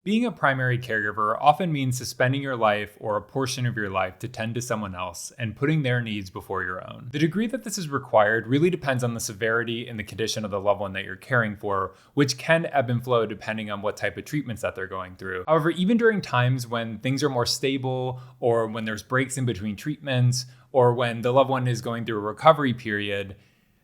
Being a primary caregiver often means suspending your life or a portion of your life to tend to someone else and putting their needs before your own. The degree that this is required really depends on the severity and the condition of the loved one that you're caring for, which can ebb and flow depending on what type of treatments that they're going through. However, even during times when things are more stable or when there's breaks in between treatments or when the loved one is going through a recovery period,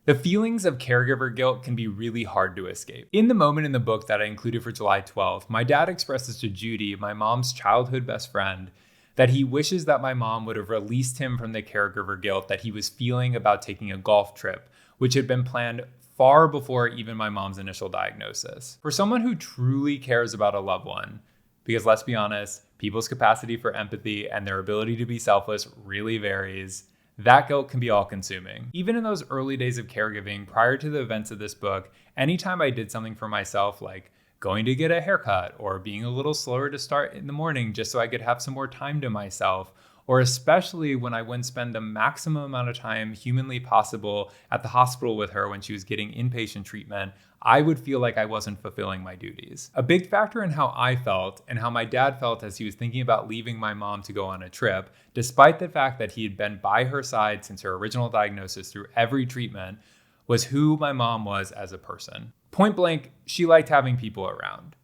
the feelings of caregiver guilt can be really hard to escape. In the moment in the book that I included for July 12th, my dad expresses to Judy, my mom's childhood best friend, that he wishes that my mom would have released him from the caregiver guilt that he was feeling about taking a golf trip, which had been planned far before even my mom's initial diagnosis. For someone who truly cares about a loved one, because let's be honest, people's capacity for empathy and their ability to be selfless really varies, that guilt can be all-consuming. Even in those early days of caregiving, prior to the events of this book, anytime I did something for myself, like going to get a haircut or being a little slower to start in the morning just so I could have some more time to myself, or especially when I wouldn't spend the maximum amount of time humanly possible at the hospital with her when she was getting inpatient treatment, I would feel like I wasn't fulfilling my duties. A big factor in how I felt and how my dad felt as he was thinking about leaving my mom to go on a trip, despite the fact that he had been by her side since her original diagnosis through every treatment, was who my mom was as a person. Point blank, she liked having people around.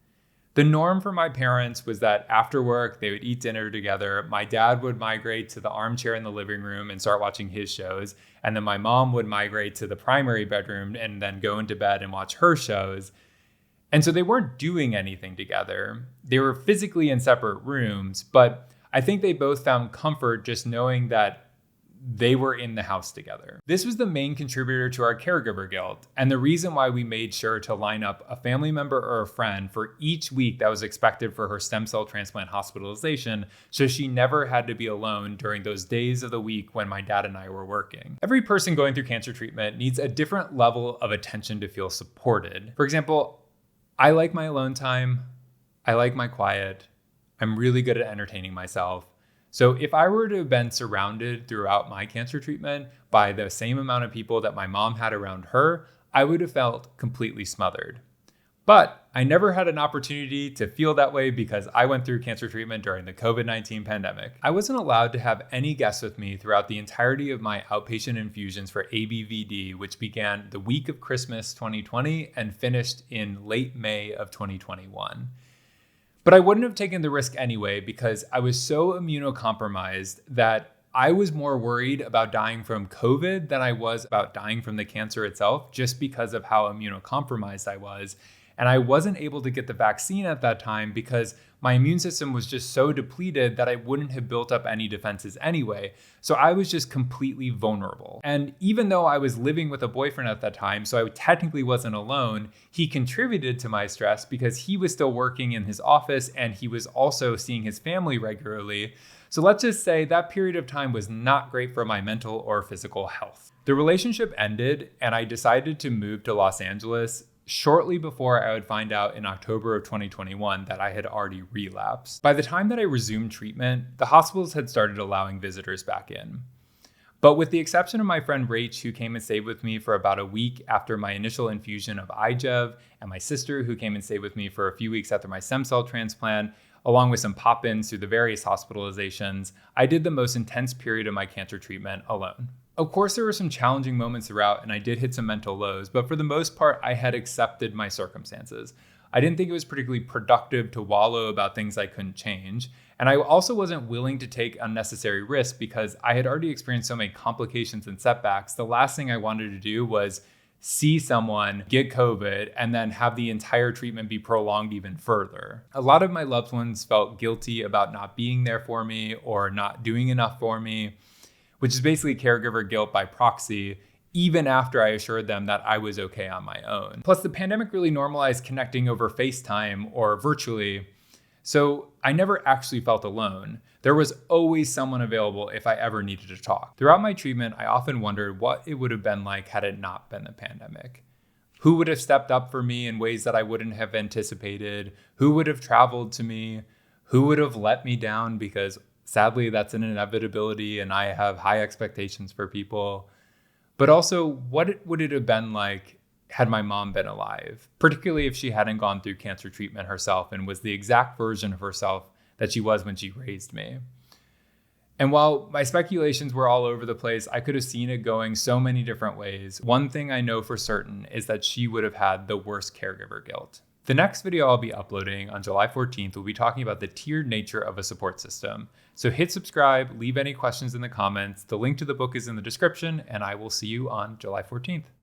The norm for my parents was that after work, they would eat dinner together. My dad would migrate to the armchair in the living room and start watching his shows. And then my mom would migrate to the primary bedroom and then go into bed and watch her shows. And so they weren't doing anything together. They were physically in separate rooms, but I think they both found comfort just knowing that they were in the house together. This was the main contributor to our caregiver guilt, and the reason why we made sure to line up a family member or a friend for each week that was expected for her stem cell transplant hospitalization, so she never had to be alone during those days of the week when my dad and I were working. Every person going through cancer treatment needs a different level of attention to feel supported. For example, I like my alone time. I like my quiet. I'm really good at entertaining myself. So if I were to have been surrounded throughout my cancer treatment by the same amount of people that my mom had around her, I would have felt completely smothered. But I never had an opportunity to feel that way because I went through cancer treatment during the COVID-19 pandemic. I wasn't allowed to have any guests with me throughout the entirety of my outpatient infusions for ABVD, which began the week of Christmas 2020 and finished in late May of 2021. But I wouldn't have taken the risk anyway because I was so immunocompromised that I was more worried about dying from COVID than I was about dying from the cancer itself, just because of how immunocompromised I was. And I wasn't able to get the vaccine at that time because my immune system was just so depleted that I wouldn't have built up any defenses anyway. So I was just completely vulnerable. And even though I was living with a boyfriend at that time, so I technically wasn't alone, he contributed to my stress because he was still working in his office and he was also seeing his family regularly. So let's just say that period of time was not great for my mental or physical health. The relationship ended and I decided to move to Los Angeles shortly before I would find out in October of 2021 that I had already relapsed. By the time that I resumed treatment, the hospitals had started allowing visitors back in. But with the exception of my friend Rach, who came and stayed with me for about a week after my initial infusion of IGEV, and my sister, who came and stayed with me for a few weeks after my stem cell transplant, along with some pop-ins through the various hospitalizations, I did the most intense period of my cancer treatment alone. Of course, there were some challenging moments throughout, and I did hit some mental lows, but for the most part, I had accepted my circumstances. I didn't think it was particularly productive to wallow about things I couldn't change, and I also wasn't willing to take unnecessary risks because I had already experienced so many complications and setbacks. The last thing I wanted to do was see someone get COVID and then have the entire treatment be prolonged even further. A lot of my loved ones felt guilty about not being there for me or not doing enough for me, which is basically caregiver guilt by proxy, even after I assured them that I was okay on my own. Plus, the pandemic really normalized connecting over FaceTime or virtually, so I never actually felt alone. There was always someone available if I ever needed to talk. Throughout my treatment, I often wondered what it would have been like had it not been the pandemic. Who would have stepped up for me in ways that I wouldn't have anticipated? Who would have traveled to me? Who would have let me down? Because sadly, that's an inevitability and I have high expectations for people. But also, what would it have been like had my mom been alive, particularly if she hadn't gone through cancer treatment herself and was the exact version of herself that she was when she raised me. And while my speculations were all over the place, I could have seen it going so many different ways. One thing I know for certain is that she would have had the worst caregiver guilt. The next video I'll be uploading on July 14th will be talking about the tiered nature of a support system. So hit subscribe, leave any questions in the comments. The link to the book is in the description, and I will see you on July 14th.